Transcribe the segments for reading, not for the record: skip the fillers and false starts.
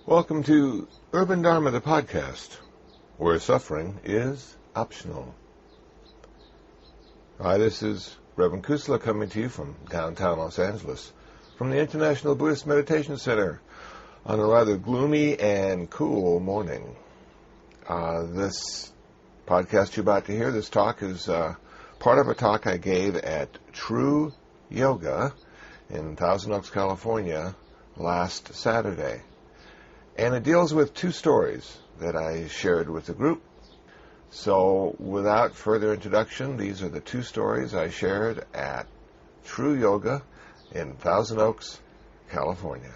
Welcome to Urban Dharma, the podcast, where suffering is optional. Hi, this is Reverend Kusala coming to you from downtown Los Angeles, from the International Buddhist Meditation Center, on a rather gloomy and cool morning. This podcast you're about to hear, this talk is part of a talk I gave at True Yoga in Thousand Oaks, California, last Saturday. And it deals with two stories that I shared with the group. So without further introduction, these are the two stories I shared at True Yoga in Thousand Oaks, California.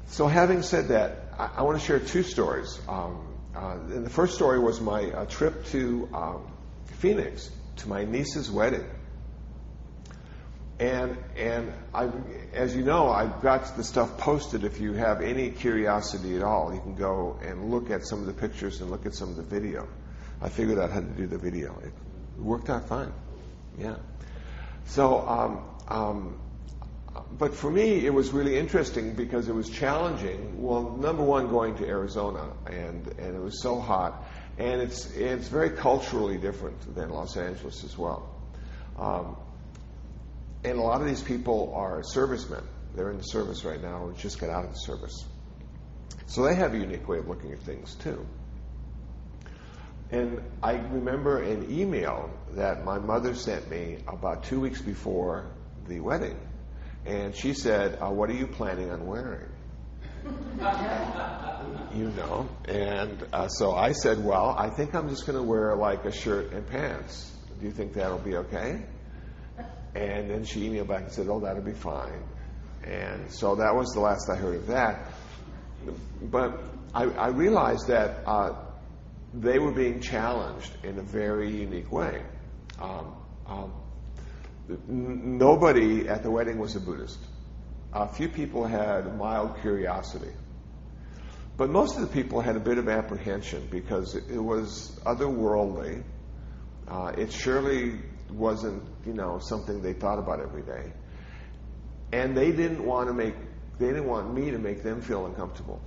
So having said that, I want to share two stories. And the first story was my trip to Phoenix, to my niece's wedding. And as you know, I've got the stuff posted. If you have any curiosity at all, you can go and look at some of the pictures and look at some of the video. I figured out how to do the video. It worked out fine. Yeah. So, but for me, it was really interesting because it was challenging. Well, number one, going to Arizona, and it was so hot, and it's very culturally different than Los Angeles as well. And a lot of these people are servicemen. They're in the service right now or just got out of the service. So they have a unique way of looking at things too. And I remember an email that my mother sent me about 2 weeks before the wedding. And she said, what are you planning on wearing? You know. And so I said, well, I think I'm just going to wear like a shirt and pants. Do you think that'll be okay? And then she emailed back and said, oh, that'll be fine. And so that was the last I heard of that. But I realized that they were being challenged in a very unique way. Nobody at the wedding was a Buddhist. A few people had mild curiosity. But most of the people had a bit of apprehension because it was otherworldly. It surely wasn't, something they thought about every day. And they didn't want me to make them feel uncomfortable.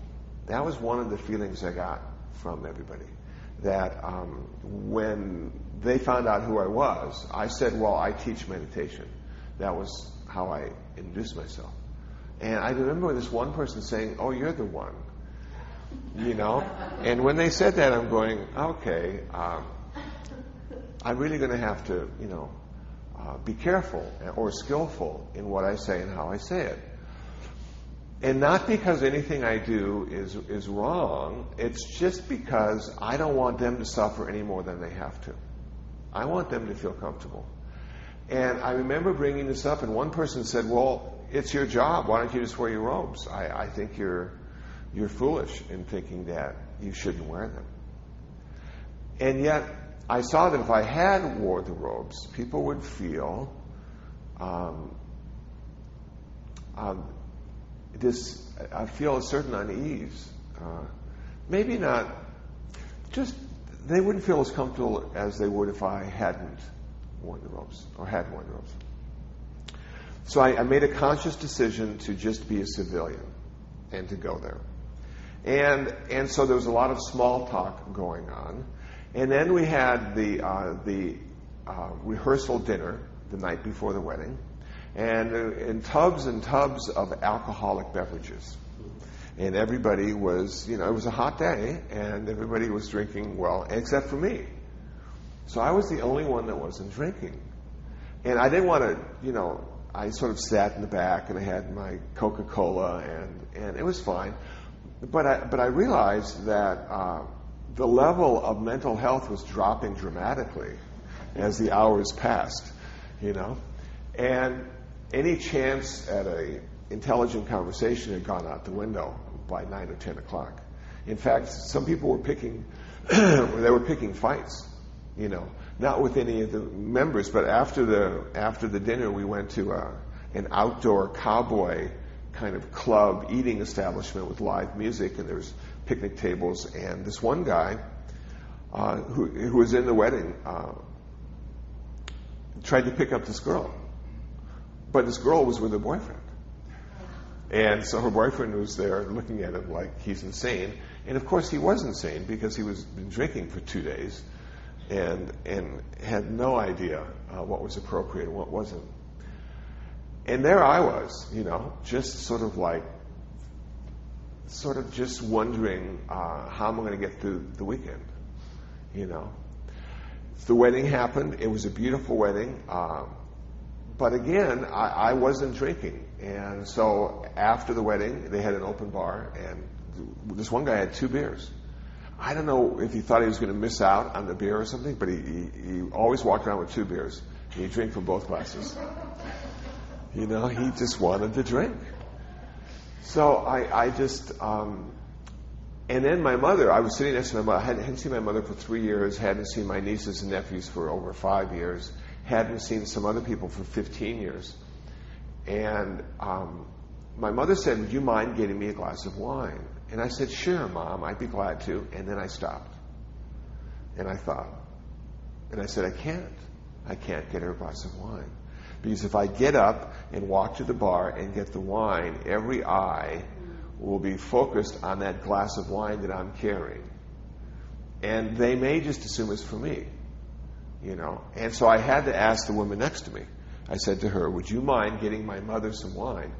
That was one of the feelings I got from everybody. That when they found out who I was, I said, well, I teach meditation. That was how I introduced myself. And I remember this one person saying, oh, you're the one. And when they said that, I'm going, okay, I'm really going to have to, be careful or skillful in what I say and how I say it. And not because anything I do is wrong. It's just because I don't want them to suffer any more than they have to. I want them to feel comfortable. And I remember bringing this up, and one person said, well, it's your job. Why don't you just wear your robes? I think you're foolish in thinking that you shouldn't wear them. And yet, I saw that if I had wore the robes, people would feel I feel a certain unease. Maybe not, just they wouldn't feel as comfortable as they would if I hadn't worn the robes or had worn the robes. So I made a conscious decision to just be a civilian and to go there. And so there was a lot of small talk going on. And then we had the rehearsal dinner the night before the wedding, and tubs and tubs of alcoholic beverages. And everybody was, it was a hot day, and everybody was drinking, well, except for me. So I was the only one that wasn't drinking. And I didn't want to, I sort of sat in the back, and I had my Coca-Cola, and it was fine. But I realized that the level of mental health was dropping dramatically as the hours passed, And any chance at an intelligent conversation had gone out the window by 9 or 10 o'clock. In fact, some people were picking fights, not with any of the members, but after the dinner, we went to an outdoor cowboy kind of club eating establishment with live music, and there's picnic tables, and this one guy who was in the wedding tried to pick up this girl, but this girl was with her boyfriend. And so her boyfriend was there looking at him like he's insane. And of course he was insane because he was been drinking for 2 days and had no idea what was appropriate and what wasn't. And there I was, just sort of just wondering how am I going to get through the weekend, The wedding happened. It was a beautiful wedding. But again, I wasn't drinking. And so after the wedding, they had an open bar, and this one guy had 2 beers. I don't know if he thought he was going to miss out on the beer or something, but he always walked around with 2 beers. And he'd drink from both glasses. He just wanted to drink. So I just... and then my mother, I was sitting next to my mother. I hadn't seen my mother for 3 years, hadn't seen my nieces and nephews for over 5 years, hadn't seen some other people for 15 years. And my mother said, "Would you mind getting me a glass of wine?" And I said, "Sure, Mom, I'd be glad to." And then I stopped. And I thought. And I said, I can't get her a glass of wine. Because if I get up and walk to the bar and get the wine, every eye will be focused on that glass of wine that I'm carrying. And they may just assume it's for me, And so I had to ask the woman next to me. I said to her, "Would you mind getting my mother some wine?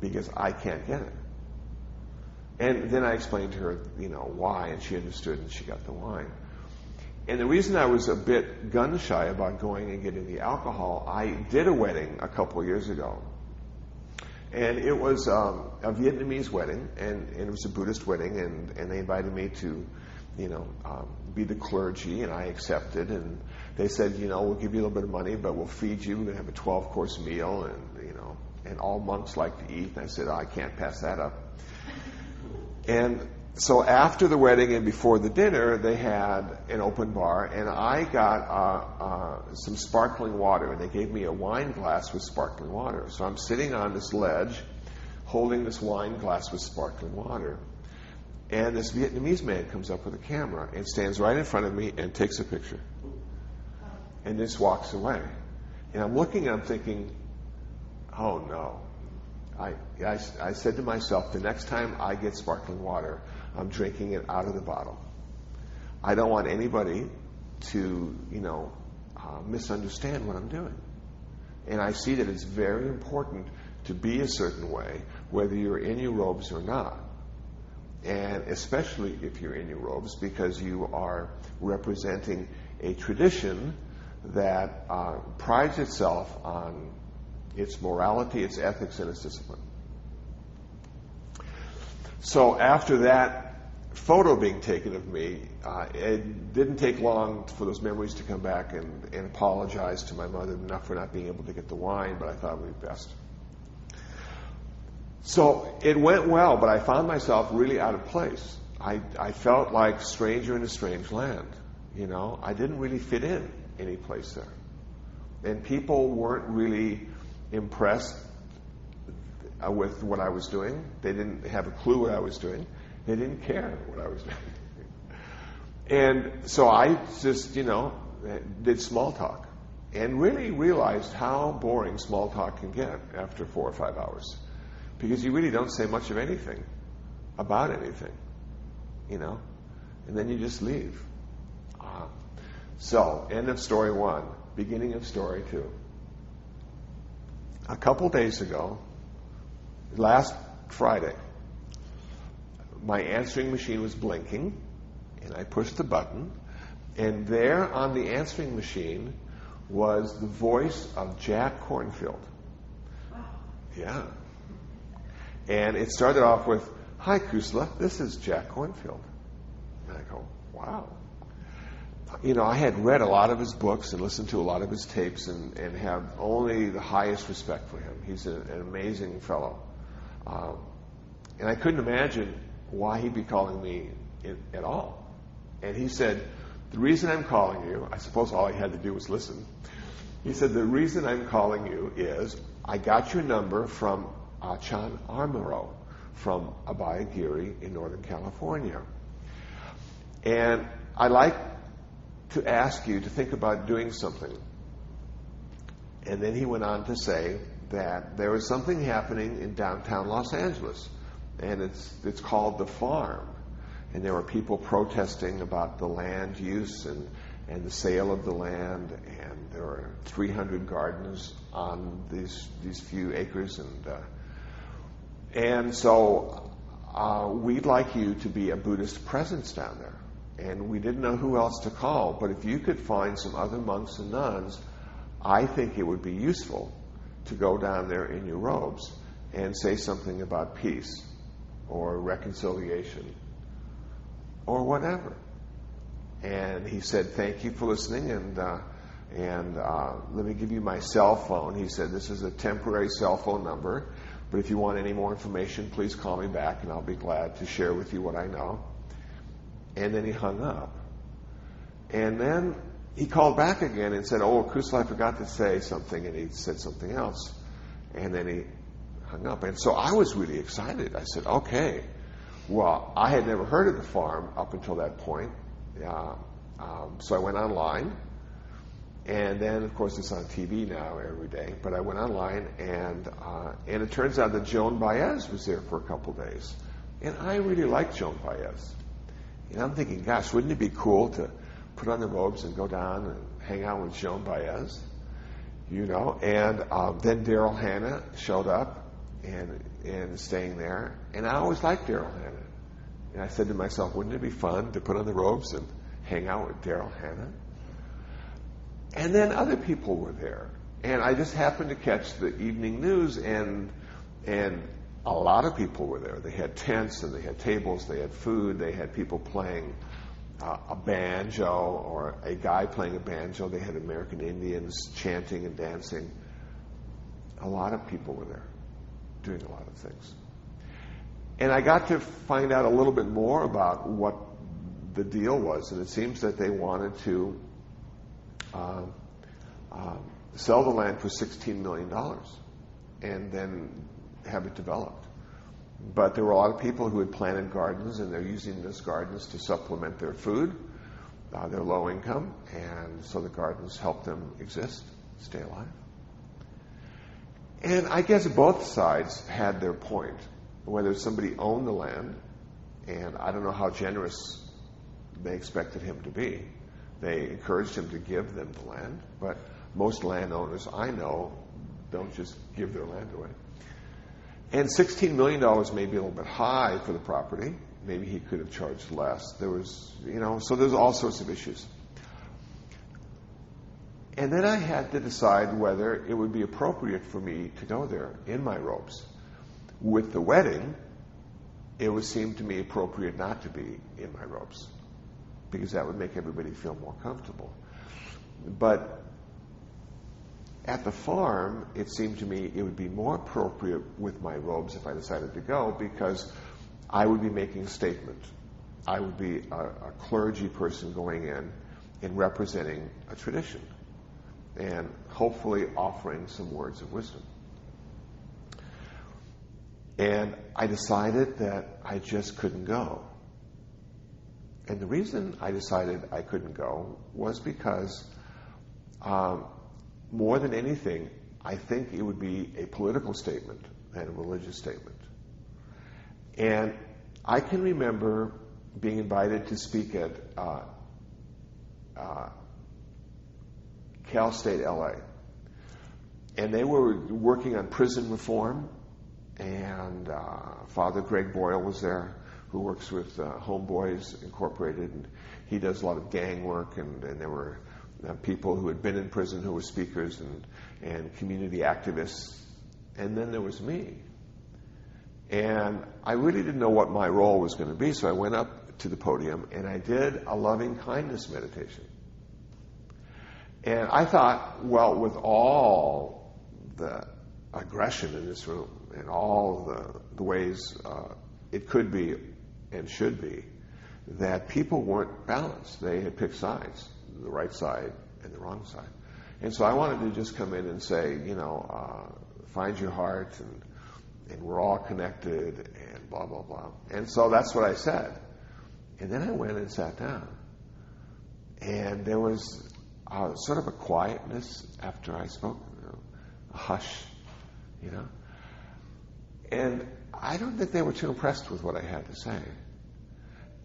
Because I can't get it." And then I explained to her, why, and she understood, and she got the wine. And the reason I was a bit gun-shy about going and getting the alcohol, I did a wedding a couple of years ago. And it was a Vietnamese wedding, and it was a Buddhist wedding, and they invited me to, be the clergy, and I accepted. And they said, we'll give you a little bit of money, but we'll feed you. We're going to have a 12-course meal, and all monks like to eat. And I said, I can't pass that up. And so after the wedding and before the dinner, they had an open bar, and I got some sparkling water, and they gave me a wine glass with sparkling water. So I'm sitting on this ledge, holding this wine glass with sparkling water, and this Vietnamese man comes up with a camera and stands right in front of me and takes a picture, and just walks away. And I'm looking, and I'm thinking, oh no. I said to myself, the next time I get sparkling water, I'm drinking it out of the bottle. I don't want anybody to, misunderstand what I'm doing. And I see that it's very important to be a certain way, whether you're in your robes or not. And especially if you're in your robes, because you are representing a tradition that prides itself on its morality, its ethics, and its discipline. So after that photo being taken of me, it didn't take long for those memories to come back and apologize to my mother enough for not being able to get the wine, but I thought it would be best. So it went well, but I found myself really out of place. I felt like stranger in a strange land. I didn't really fit in any place there. And people weren't really impressed with what I was doing. They didn't have a clue what I was doing. They didn't care what I was doing. And so I just, did small talk and really realized how boring small talk can get after 4 or 5 hours, because you really don't say much of anything about anything, and then you just leave. So, end of story 1, beginning of story 2. A couple days ago, last Friday, my answering machine was blinking, and I pushed the button, and there on the answering machine was the voice of Jack Kornfield. Yeah. And it started off with, "Hi, Kusala, this is Jack Kornfield." And I go, wow. I had read a lot of his books and listened to a lot of his tapes and have only the highest respect for him. He's an amazing fellow. And I couldn't imagine why he'd be calling me at all. And he said, "The reason I'm calling you," I suppose all he had to do was listen. He said, "The reason I'm calling you is I got your number from Achan Amaro from Abhayagiri in Northern California. And I'd like to ask you to think about doing something." And then he went on to say that there was something happening in downtown Los Angeles, and it's called The Farm. And there were people protesting about the land use and the sale of the land, and there were 300 gardens on these few acres, and so we'd like you to be a Buddhist presence down there. And we didn't know who else to call, but if you could find some other monks and nuns, I think it would be useful to go down there in your robes and say something about peace or reconciliation or whatever. And he said, thank you for listening, and let me give you my cell phone. He said, this is a temporary cell phone number, but if you want any more information, please call me back, and I'll be glad to share with you what I know. And then he hung up. And then he called back again and said, oh, Kusala, I forgot to say something, and he said something else. And then he hung up. And so I was really excited. I said, okay. Well, I had never heard of The Farm up until that point. So I went online, and then, of course, it's on TV now every day. But I went online, and it turns out that Joan Baez was there for a couple days. And I really liked Joan Baez. And I'm thinking, gosh, wouldn't it be cool to put on the robes and go down and hang out with Joan Baez? You know, and then Daryl Hannah showed up and staying there. And I always liked Daryl Hannah. And I said to myself, wouldn't it be fun to put on the robes and hang out with Daryl Hannah? And then other people were there. And I just happened to catch the evening news, and a lot of people were there. They had tents, and they had tables, they had food, they had people playing a banjo, or a guy playing a banjo. They had American Indians chanting and dancing. A lot of people were there doing a lot of things. And I got to find out a little bit more about what the deal was, and it seems that they wanted to sell the land for $16 million and then have it developed. But there were a lot of people who had planted gardens, and they're using those gardens to supplement their food. They're low income, and so the gardens help them exist, stay alive. And I guess both sides had their point. Whether somebody owned the land, and I don't know how generous they expected him to be. They encouraged him to give them the land, but most landowners I know don't just give their land away. And $16 million may be a little bit high for the property. Maybe he could have charged less. There was, so there's all sorts of issues. And then I had to decide whether it would be appropriate for me to go there in my robes. With the wedding, it would seem to me appropriate not to be in my robes, because that would make everybody feel more comfortable. But at the farm, it seemed to me it would be more appropriate with my robes if I decided to go, because I would be making a statement. I would be a clergy person going in and representing a tradition and hopefully offering some words of wisdom. And I decided that I just couldn't go. And the reason I decided I couldn't go was because, more than anything, I think it would be a political statement than a religious statement. And I can remember being invited to speak at Cal State LA. And they were working on prison reform. And Father Greg Boyle was there, who works with Homeboys Incorporated, and he does a lot of gang work, and there were people who had been in prison who were speakers and community activists. And then there was me. And I really didn't know what my role was going to be, so I went up to the podium and I did a loving kindness meditation. And I thought, well, with all the aggression in this room and all the ways it could be and should be, that people weren't balanced. They had picked sides, the right side and the wrong side. And so I wanted to just come in and say, find your heart, and we're all connected, and blah, blah, blah. And so that's what I said. And then I went and sat down. And there was sort of a quietness after I spoke, a hush. you know? And I don't think they were too impressed with what I had to say.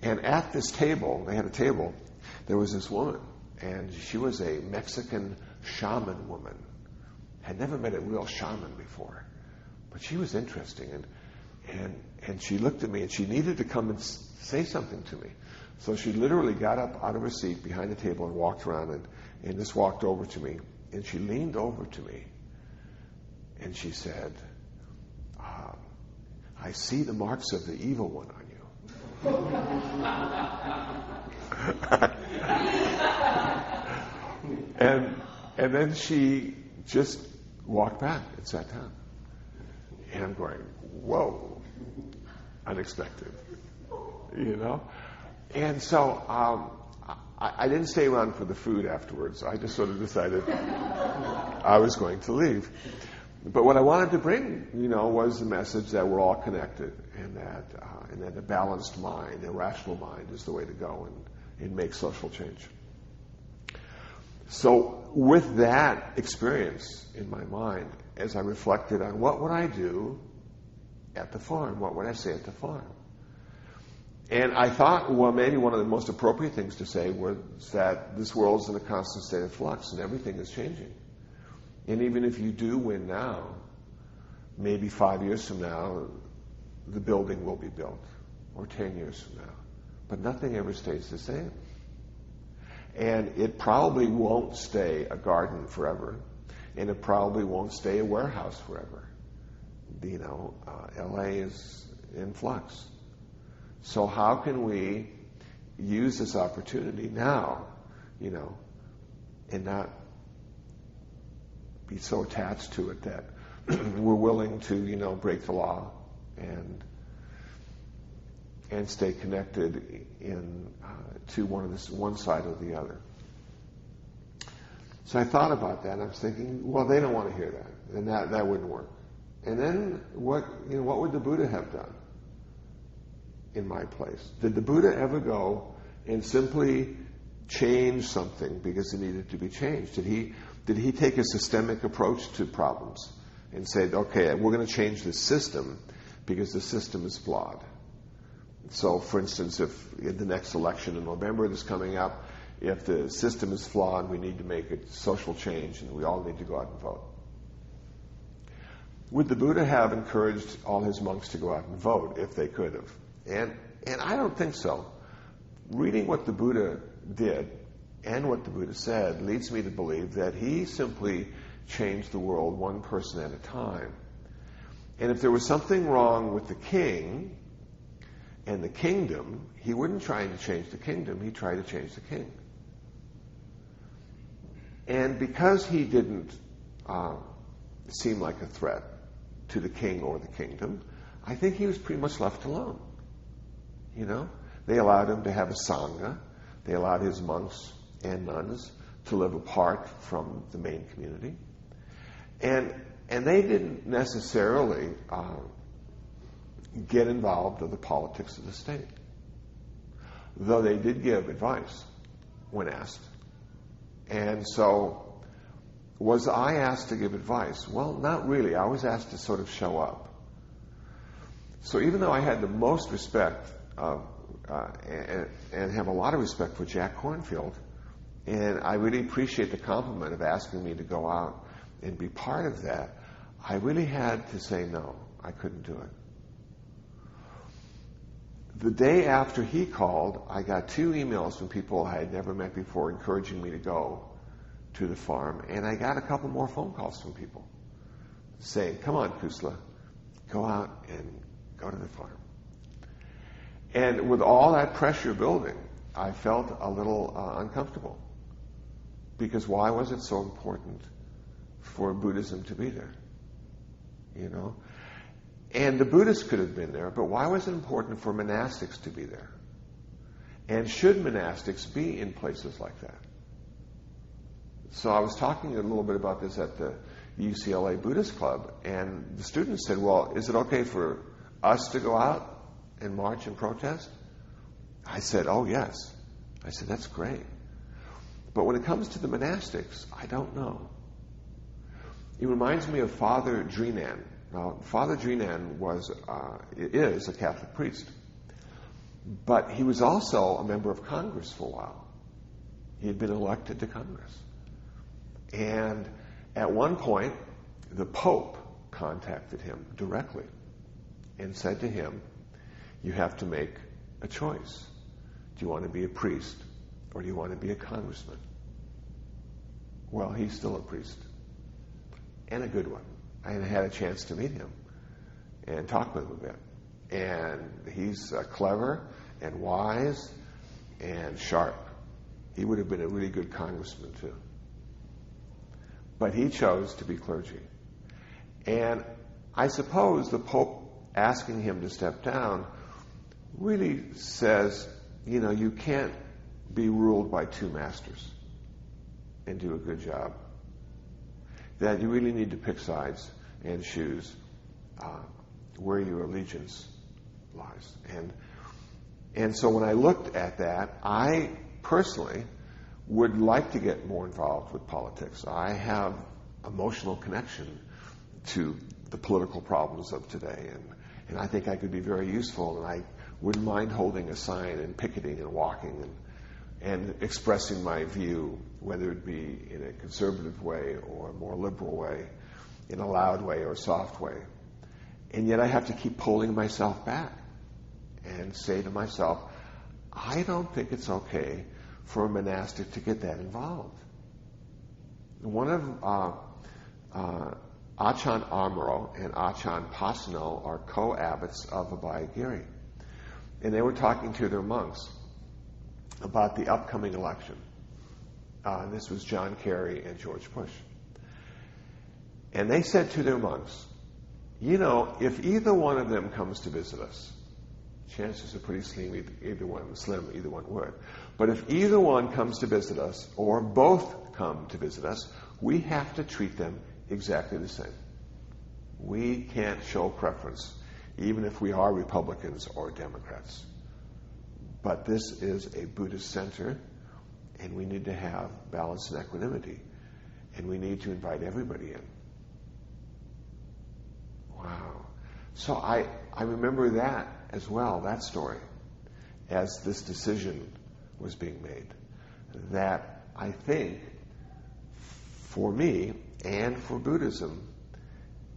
And at this table, they had a table, there was this woman, and she was a Mexican shaman woman. Had never met a real shaman before, but she was interesting, and she looked at me, and she needed to come and say something to me. So she literally got up out of her seat behind the table and walked around and just walked over to me, and she leaned over to me, and she said, I see the marks of the evil one on you. And then she just walked back and sat down. And I'm going, whoa, unexpected, you know? And so I didn't stay around for the food afterwards. I just sort of decided I was going to leave. But what I wanted to bring, was the message that we're all connected, and that a balanced mind, a rational mind, is the way to go and make social change. So with that experience in my mind, as I reflected on what would I do at the farm, what would I say at the farm? And I thought, well, maybe one of the most appropriate things to say was that this world is in a constant state of flux and everything is changing. And even if you do win now, maybe 5 years from now, the building will be built, or 10 years from now. But nothing ever stays the same. And it probably won't stay a garden forever, and it probably won't stay a warehouse forever. LA is in flux. So how can we use this opportunity now, and not be so attached to it that we're willing to, break the law and stay connected to one side or the other. So I thought about that, and I was thinking, well, they don't want to hear that, and that wouldn't work. And then what would the Buddha have done in my place? Did the Buddha ever go and simply change something because it needed to be changed? Did he take a systemic approach to problems and say, okay, we're going to change the system because the system is flawed? So, for instance, if in the next election in November that's coming up, if the system is flawed, we need to make a social change and we all need to go out and vote. Would the Buddha have encouraged all his monks to go out and vote if they could have? And I don't think so. Reading what the Buddha did and what the Buddha said leads me to believe that he simply changed the world one person at a time. And if there was something wrong with the king and the kingdom, he wouldn't try to change the kingdom, he'd try to change the king. And because he didn't seem like a threat to the king or the kingdom, I think he was pretty much left alone. They allowed him to have a sangha. They allowed his monks and nuns to live apart from the main community. And they didn't necessarily get involved in the politics of the state, though they did give advice when asked. And so, was I asked to give advice? Well, not really. I was asked to sort of show up. So even though I had the most respect and have a lot of respect for Jack Kornfield, and I really appreciate the compliment of asking me to go out and be part of that, I really had to say no. I couldn't do it. The day after he called, I got 2 emails from people I had never met before encouraging me to go to the farm, and I got a couple more phone calls from people saying, come on, Kusala, go out and go to the farm. And with all that pressure building, I felt a little uncomfortable. Because why was it so important for Buddhism to be there? And the Buddhists could have been there, but why was it important for monastics to be there? And should monastics be in places like that? So I was talking a little bit about this at the UCLA Buddhist Club, and the students said, well, is it okay for us to go out and march and protest? I said, oh, yes. I said, that's great. But when it comes to the monastics, I don't know. He reminds me of Father Drinan. Now, Father Drinan is a Catholic priest, but he was also a member of Congress for a while. He had been elected to Congress. And at one point, the Pope contacted him directly and said to him, you have to make a choice. Do you want to be a priest or do you want to be a congressman? Well, he's still a priest, and a good one. I had a chance to meet him and talk with him a bit. And he's clever and wise and sharp. He would have been a really good congressman, too. But he chose to be clergy. And I suppose the Pope asking him to step down really says, you can't be ruled by two masters and do a good job. That you really need to pick sides and choose where your allegiance lies. And so when I looked at that, I personally would like to get more involved with politics. I have emotional connection to the political problems of today, and I think I could be very useful, and I wouldn't mind holding a sign and picketing and walking and expressing my view, whether it be in a conservative way or a more liberal way, in a loud way or a soft way. And yet I have to keep pulling myself back and say to myself, I don't think it's okay for a monastic to get that involved. One of Achan Amaro and Achan Pasano are co-abbots of Abhayagiri. And they were talking to their monks about the upcoming election. This was John Kerry and George Bush. And they said to their monks, if either one of them comes to visit us, chances are pretty slim either one would. But if either one comes to visit us, or both come to visit us, we have to treat them exactly the same. We can't show preference, even if we are Republicans or Democrats. But this is a Buddhist center, and we need to have balance and equanimity, and we need to invite everybody in. Wow. So I remember that as well, that story, as this decision was being made. That I think, for me and for Buddhism,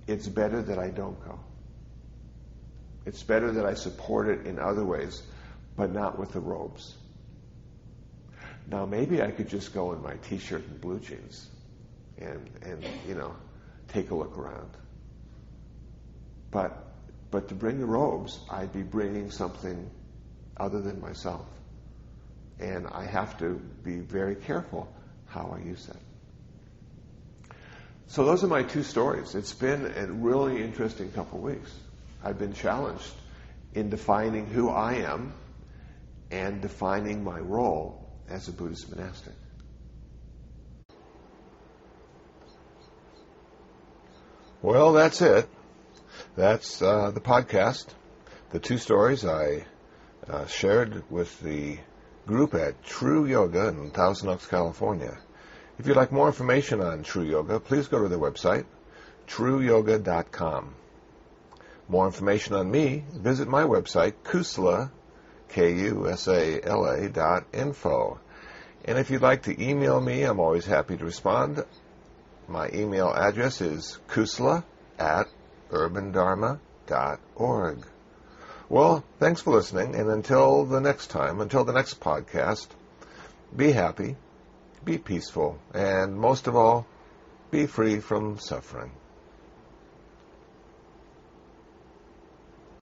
it's better that I don't go. It's better that I support it in other ways, but not with the robes. Now, maybe I could just go in my t-shirt and blue jeans and take a look around. But to bring the robes, I'd be bringing something other than myself. And I have to be very careful how I use that. So those are my two stories. It's been a really interesting couple of weeks. I've been challenged in defining who I am and defining my role as a Buddhist monastic. Well, that's it. That's the podcast. The two stories I shared with the group at True Yoga in Thousand Oaks, California. If you'd like more information on True Yoga, please go to their website, trueyoga.com. More information on me, visit my website, Kusala, KUSALA.info. And if you'd like to email me, I'm always happy to respond. My email address is kusala@urbandharma.org. Well, thanks for listening, and until the next podcast, be happy, be peaceful, and most of all, be free from suffering.